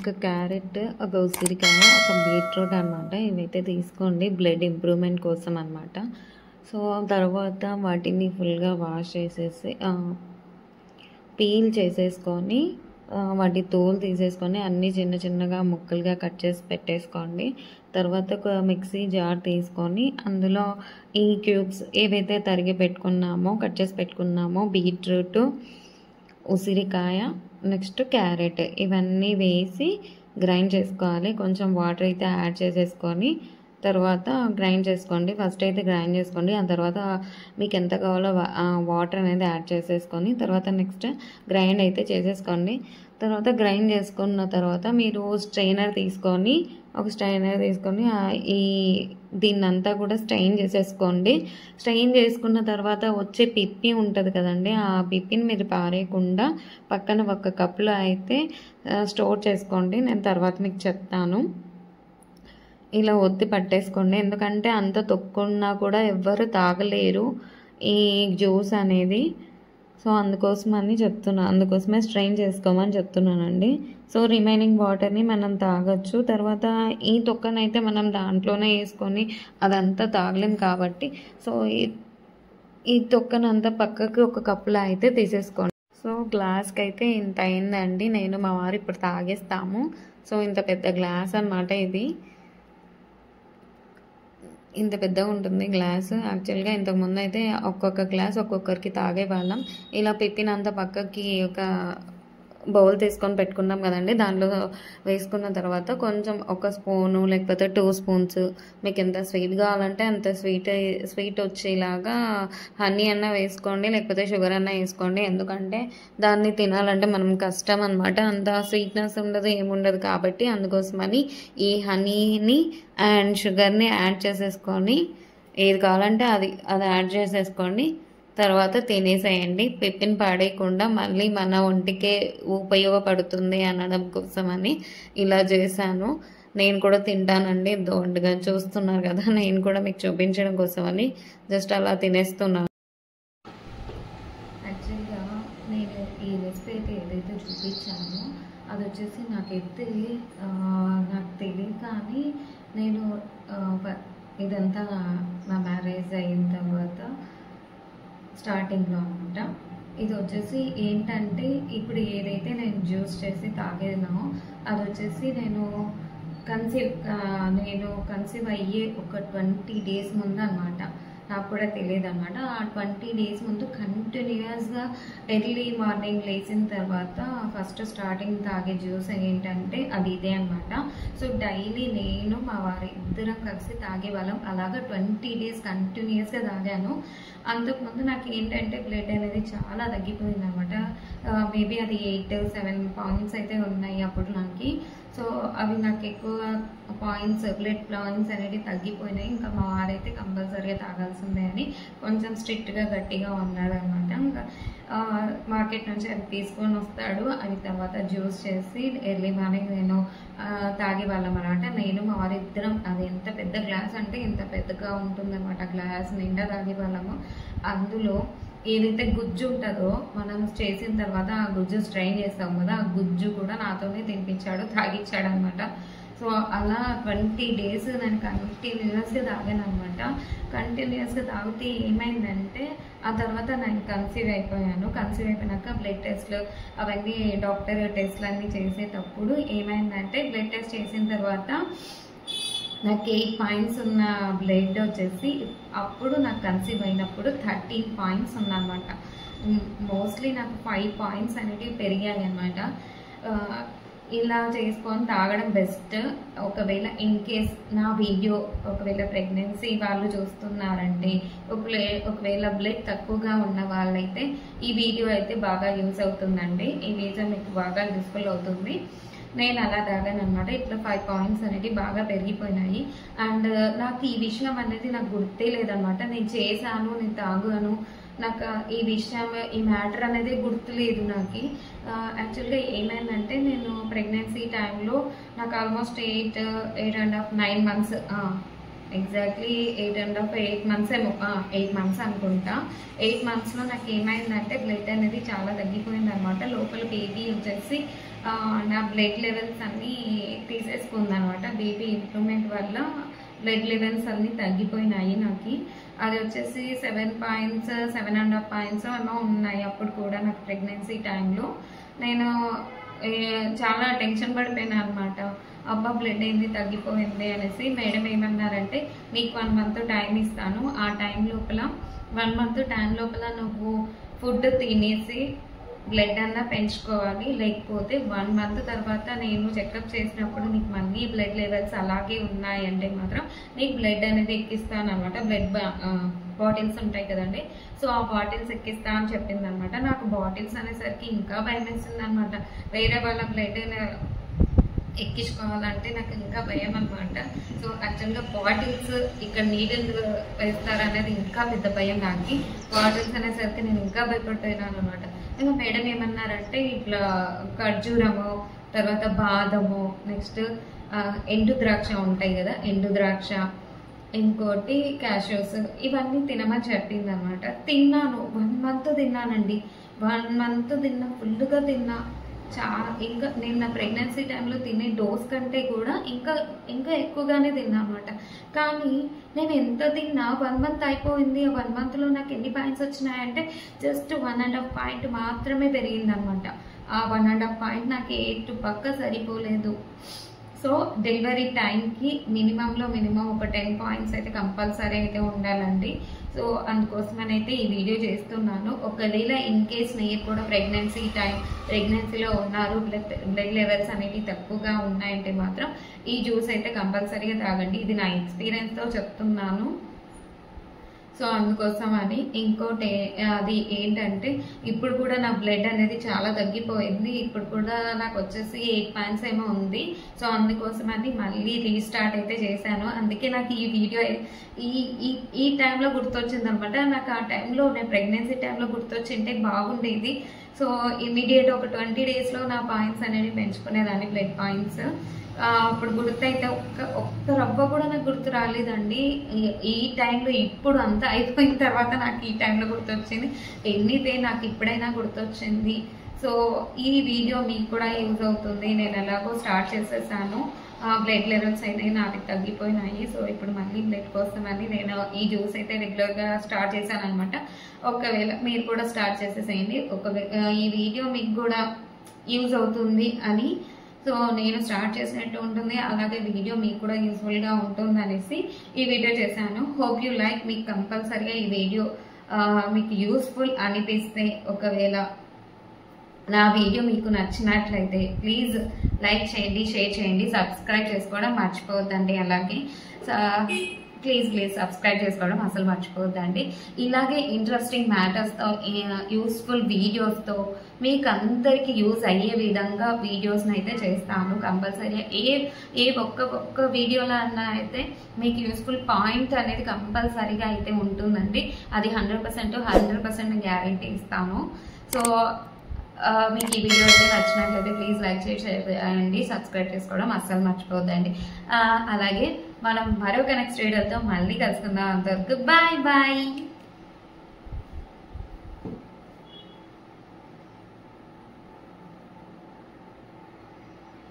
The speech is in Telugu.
ఒక క్యారెట్, ఒక ఉసిరికాయ, ఒక బీట్రూట్ అనమాట. ఇవైతే తీసుకోండి బ్లడ్ ఇంప్రూవ్మెంట్ కోసం అనమాట. సో తర్వాత వాటిని ఫుల్గా వాష్ చేసేసి పీల్ చేసేసుకొని వాటి తోలు తీసేసుకొని అన్నీ చిన్న చిన్నగా ముక్కలుగా కట్ చేసి పెట్టేసుకోండి. తర్వాత ఒక మిక్సీ జార్ తీసుకొని అందులో ఈ క్యూబ్స్ ఏవైతే తరిగి పెట్టుకున్నామో కట్ చేసి పెట్టుకున్నామో బీట్రూట్, ఉసిరికాయ, నెక్స్ట్ క్యారెట్ ఇవన్నీ వేసి గ్రైండ్ చేసుకోవాలి. కొంచెం వాటర్ అయితే యాడ్ చేసేసుకొని తర్వాత గ్రైండ్ చేసుకోండి. ఫస్ట్ అయితే గ్రైండ్ చేసుకోండి, ఆ తర్వాత మీకు ఎంత కావాలో వాటర్ అనేది యాడ్ చేసేసుకొని తర్వాత నెక్స్ట్ గ్రైండ్ అయితే చేసేసుకోండి. తర్వాత గ్రైండ్ చేసుకున్న తర్వాత మీరు స్ట్రైనర్ తీసుకొని ఈ దీన్నంతా కూడా స్ట్రెయిన్ చేసేసుకోండి. స్ట్రెయిన్ చేసుకున్న తర్వాత వచ్చే పిప్పి ఉంటుంది కదండి, ఆ పిప్పిని మీరు పారేయకుండా పక్కన ఒక కప్లో అయితే స్టోర్ చేసుకోండి. నేను తర్వాత మీకు చెప్తాను. ఇలా ఒత్తి పట్టేసుకోండి, ఎందుకంటే అంత తొక్కున్నా కూడా ఎవ్వరు తాగలేరు ఈ జ్యూస్ అనేది. సో అందుకోసమని అందుకోసమే స్ట్రెయిన్ చేసుకోమని చెప్తున్నానండి. సో రిమైనింగ్ వాటర్ని మనం తాగొచ్చు. తర్వాత ఈ తొక్కనైతే మనం దాంట్లోనే వేసుకొని అదంతా తాగలేం కాబట్టి సో ఈ తొక్కనంతా పక్కకి ఒక కప్పులో అయితే తీసేసుకోండి. సో గ్లాస్కి అయితే ఇంత అయిందండి. నేను మా వారు ఇప్పుడు తాగేస్తాము. సో ఇంత పెద్ద గ్లాస్ అనమాట ఇది. ఇంత పెద్దగా ఉంటుంది గ్లాస్. యాక్చువల్గా ఇంతకుముందు అయితే ఒక్కొక్క గ్లాస్ ఒక్కొక్కరికి తాగేవాళ్ళం. ఇలా పిప్పినంత పక్కకి ఒక బౌల్ తీసుకొని పెట్టుకున్నాం కదండి, దాంట్లో వేసుకున్న తర్వాత కొంచెం ఒక స్పూను లేకపోతే 2 స్పూన్స్ మీకు ఎంత స్వీట్ కావాలంటే అంత స్వీట్ వచ్చేలాగా హనీ అన్న వేసుకోండి, లేకపోతే షుగర్ అన్న వేసుకోండి. ఎందుకంటే దాన్ని తినాలంటే మనం కష్టం అనమాట, అంత స్వీట్నెస్ ఉండదు ఏముండదు కాబట్టి అందుకోసమని ఈ హనీని అండ్ షుగర్ని యాడ్ చేసేసుకొని ఏది కావాలంటే అది యాడ్ చేసేసుకోండి. తర్వాత తినేసేయండి. పిప్పిని పాడేయకుండా మళ్ళీ మన ఒంటికే ఉపయోగపడుతుంది అనడం కోసమని ఇలా చేశాను. నేను కూడా తింటానండి, దోండుగా చూస్తున్నారు కదా, నేను కూడా మీకు చూపించడం కోసమని జస్ట్ అలా తినేస్తున్నాను. యాక్చువల్గా నేను ఈ రెసిపీ అయితే ఏదైతే చూపించానో అది వచ్చేసి నాకు తెలియదు, కానీ నేను ఇదంతా నా మ్యారేజ్ అయిన తర్వాత స్టార్టింగ్లో అనమాట. ఇది వచ్చేసి ఏంటంటే ఇప్పుడు ఏదైతే నేను జ్యూస్ చేసి తాగేనో అది వచ్చేసి నేను కన్సీవ్ అయ్యే ఒక 20 days ముందు అనమాట. నాకు కూడా తెలియదు అనమాట. ఆ 20 days ముందు కంటిన్యూస్గా ఎర్లీ మార్నింగ్ లేచిన తర్వాత ఫస్ట్ స్టార్టింగ్ తాగే జ్యూస్ ఏంటంటే అది ఇదే అనమాట. సో డైలీ నేను మా వారి ఇద్దరం కలిసి తాగేవాళ్ళం. అలాగా 20 days కంటిన్యూస్గా తాగాను. అంతకుముందు నాకు ఏంటంటే బ్లడ్ అనేది చాలా తగ్గిపోయింది అనమాట. మేబీ అది 8-7 పాయింట్స్ అయితే ఉన్నాయి అప్పుడు నాకు. సో అవి నాకు ఎక్కువ బ్లడ్ పాయింట్స్ అనేవి తగ్గిపోయినాయి. ఇంకా మా వారైతే కంపల్సరీగా తాగాల్సిందే అని కొంచెం స్ట్రిక్ట్గా గట్టిగా ఉన్నాడు అనమాట. ఇంకా మార్కెట్ నుంచి అది తీసుకొని వస్తాడు. అది తర్వాత జ్యూస్ చేసి ఎర్లీ మార్నింగ్ నేను తాగేవాళ్ళం అనమాట. నేను మా వారి ఇద్దరం, అది ఎంత పెద్ద గ్లాస్ అంటే ఇంత పెద్దగా ఉంటుందన్నమాట, గ్లాస్ నిండా తాగేవాళ్ళము. అందులో ఏదైతే గుజ్జు ఉంటుందో మనం చేసిన తర్వాత ఆ గుజ్జు స్ట్రైన్ చేస్తాం కదా, ఆ గుజ్జు కూడా నాతోనే తినిపించాడు, తాగిచ్చాడు అనమాట. సో అలా 20 days నేను కంటిన్యూస్గా తాగాను అనమాట. కంటిన్యూస్గా తాగితే ఏమైందంటే ఆ తర్వాత నేను కన్సీవ్ అయిపోయాను. కన్సీవ్ అయిపోయినాక బ్లడ్ టెస్ట్లు అవన్నీ డాక్టర్ టెస్ట్లు అన్నీ చేసేటప్పుడు ఏమైందంటే బ్లడ్ టెస్ట్ చేసిన తర్వాత నాకు 8 పాయింట్స్ ఉన్న బ్లడ్ వచ్చేసి అప్పుడు నాకు కన్సీవ్ అయినప్పుడు 13 పాయింట్స్ ఉన్నమాట. మోస్ట్లీ నాకు 5 పాయింట్స్ అనేవి పెరిగాయి అనమాట. ఇలా చేసుకొని తాగడం బెస్ట్. ఒకవేళ ఇన్ కేస్ నా వీడియో ఒకవేళ ప్రెగ్నెన్సీ వాళ్ళు చూస్తున్నారంటే ఒకవేళ బ్లడ్ తక్కువగా ఉన్న వాళ్ళైతే ఈ వీడియో అయితే బాగా యూజ్ అవుతుందండి. ఈ వీడియో మీకు బాగా యూస్ఫుల్ అవుతుంది. నేను అలా తాగాను అనమాట. ఇట్లా 5 పాయింట్స్ అనేవి బాగా పెరిగిపోయినాయి. అండ్ నాకు ఈ విషయం అనేది నాకు గుర్తే లేదనమాట. నేను చేశాను, నేను తాగాను, నాకు ఈ విషయం ఈ మ్యాటర్ అనేది గుర్తులేదు నాకు. యాక్చువల్గా ఏమైందంటే నేను ప్రెగ్నెన్సీ టైంలో నాకు ఆల్మోస్ట్ 8.5 9 months ఎగ్జాక్ట్లీ 8 మంత్స్ ఏమో 8 మంత్స్ అనుకుంటా. 8 మంత్స్లో నాకు ఏమైందంటే బ్లడ్ అనేది చాలా తగ్గిపోయింది అనమాట. లోపల బేబీ వచ్చేసి నా బ్లడ్ లెవెల్స్ అన్నీ తీసేసుకుంది అనమాట. బేబీ ఇంప్రూవ్మెంట్ వల్ల బ్లడ్ లెవెల్స్ అన్నీ తగ్గిపోయినాయి నాకు. అది వచ్చేసి 7.5 పాయింట్స్ ఏమో ఉన్నాయి అప్పుడు కూడా నాకు ప్రెగ్నెన్సీ టైంలో. నేను చాలా టెన్షన్ పడిపోయినా అనమాట. అబ్బా బ్లడ్ ఏంది తగ్గిపోయింది అనేసి. మేడం ఏమన్నారంటే నీకు 1 మంత్ టైం ఇస్తాను, ఆ టైం లోపల 1 మంత్ టైం లోపల నువ్వు ఫుడ్ తినేసి బ్లడ్ అన్నా పెంచుకోవాలి, లేకపోతే 1 మంత్ తర్వాత నేను చెకప్ చేసినప్పుడు నీకు మళ్ళీ బ్లడ్ లెవెల్స్ అలాగే ఉన్నాయంటే మాత్రం నీకు బ్లడ్ అనేది ఎక్కిస్తాను అనమాట. బ్లడ్ బాటిల్స్ ఉంటాయి కదండి, సో ఆ బాటిల్స్ ఎక్కిస్తా అని చెప్పింది అనమాట. నాకు బాటిల్స్ అనేసరికి ఇంకా భయం వేస్తుంది అనమాట. వేరే వాళ్ళ బ్లడ్ ఎక్కించుకోవాలంటే నాకు ఇంకా భయం అనమాట. సో యాక్చువల్గా బాటిల్స్ ఇక్కడ నీడిల్ వేస్తారనేది ఇంకా పెద్ద భయం నాకు. బాటిల్స్ అనేసరికి నేను ఇంకా భయపడిపోయినాను అనమాట. ఇంకా మేడం ఏమన్నారంటే ఇట్లా ఖర్జూరము, తర్వాత బాదము, నెక్స్ట్ ఎండు ద్రాక్ష ఉంటాయి కదా, ఎండు ద్రాక్ష, ఇంకోటి క్యాషోస్, ఇవన్నీ తినమని చెప్పింది అనమాట. తిన్నాను, 1 మంత్ తిన్నానండి. 1 మంత్ తిన్నా, ఫుల్గా తిన్నా. ఇంకా నేను నా ప్రెగ్నెన్సీ టైంలో తినే డోస్ కంటే కూడా ఇంకా ఎక్కువగానే తిన్నా అనమాట. కానీ నేను ఎంత తిన్నా 1 మంత్ అయిపోయింది. ఆ 1 మంత్లో నాకు ఎన్ని పాయింట్స్ వచ్చినాయంటే జస్ట్ 1.5 పాయింట్ మాత్రమే పెరిగింది అనమాట. ఆ 1.5 పాయింట్ నాకు ఎటు పక్క సరిపోలేదు. సో డెలివరీ టైంకి మినిమం ఒక 10 పాయింట్స్ అయితే కంపల్సరీ అయితే ఉండాలండి. సో అందుకోసమనైతే ఈ వీడియో చేస్తున్నాను. ఒకవేళ ఇన్ కేస్ మీరు కూడా ప్రెగ్నెన్సీలో ఉన్నారు, బ్లడ్ లెవెల్స్ అనేవి తక్కువగా ఉన్నాయంటే మాత్రం ఈ జ్యూస్ అయితే కంపల్సరీగా తాగండి. ఇది నా ఎక్స్పీరియన్స్తో చెప్తున్నాను. సో అందుకోసం అని. ఇంకోటి అది ఏంటంటే ఇప్పుడు కూడా నా బ్లడ్ అనేది చాలా తగ్గిపోయింది. ఇప్పుడు కూడా నాకు వచ్చేసి 8 పాయింట్స్ ఏమో ఉంది. సో అందుకోసం అని మళ్ళీ రీస్టార్ట్ అయితే చేశాను. అందుకే నాకు ఈ వీడియో ఈ టైంలో గుర్తొచ్చింది అనమాట. నాకు ఆ టైంలో నేను ప్రెగ్నెన్సీ టైంలో గుర్తొచ్చింటే బాగుండేది. సో ఇమీడియట్ ఒక 20 డేస్లో నా పాయింట్స్ అనేవి పెంచుకునేదాన్ని, బ్లడ్ పాయింట్స్. అప్పుడు గుర్తయితే ఒక్క రవ్వ కూడా నాకు గుర్తు రాలేదండి. ఈ టైంలో ఇప్పుడు అంతా అయిపోయిన తర్వాత నాకు ఈ టైంలో గుర్తొచ్చింది. ఎనీవే నాకు ఇప్పుడైనా గుర్తొచ్చింది. సో ఈ వీడియో మీకు కూడా యూజ్ అవుతుంది. నేను ఎలాగో స్టార్ట్ చేసేసాను. బ్లడ్ లెవెల్స్ అయితే నాకు తగ్గిపోయినాయి. సో ఇప్పుడు మళ్ళీ బ్లడ్ కోసం అని నేను ఈ జ్యూస్ అయితే రెగ్యులర్గా స్టార్ట్ చేశాను అనమాట. ఒకవేళ మీరు కూడా స్టార్ట్ చేసేసేయండి. ఈ వీడియో మీకు కూడా యూజ్ అవుతుంది అని సో నేను స్టార్ట్ చేసినట్టు ఉంటుంది, అలాగే వీడియో మీకు కూడా యూస్ఫుల్గా ఉంటుంది అనేసి ఈ వీడియో చేశాను. Hope you like. మీకు కంపల్సరీగా ఈ వీడియో మీకు యూస్ఫుల్ అనిపిస్తే, ఒకవేళ నా వీడియో మీకు నచ్చినట్లయితే ప్లీజ్ లైక్ చేయండి, షేర్ చేయండి, సబ్స్క్రైబ్ చేసుకోవడం మర్చిపోవద్దండి. అలాగే ప్లీజ్ సబ్స్క్రైబ్ చేసుకోవడం అసలు మర్చిపోవద్దండి. ఇలాగే ఇంట్రెస్టింగ్ మ్యాటర్స్తో, యూస్ఫుల్ వీడియోస్తో మీకు అందరికీ యూజ్ అయ్యే విధంగా వీడియోస్ని అయితే చేస్తాను కంపల్సరీ. ఒక్క వీడియోలో అన్నా అయితే మీకు యూస్ఫుల్ పాయింట్ అనేది కంపల్సరీగా అయితే ఉంటుందండి. అది 100% గ్యారంటీ ఇస్తాను. సో మీకు ఈ వీడియో అయితే నచ్చినట్లయితే ప్లీజ్ లైక్ చేయండి, సబ్స్క్రైబ్ చేసుకోవడం అస్సలు మర్చిపోవద్దండి. అలాగే మనం మరొక నెక్స్ట్ వీడియోతో మళ్ళీ కలుసుకుందాం. అంతవరకు బాయ్.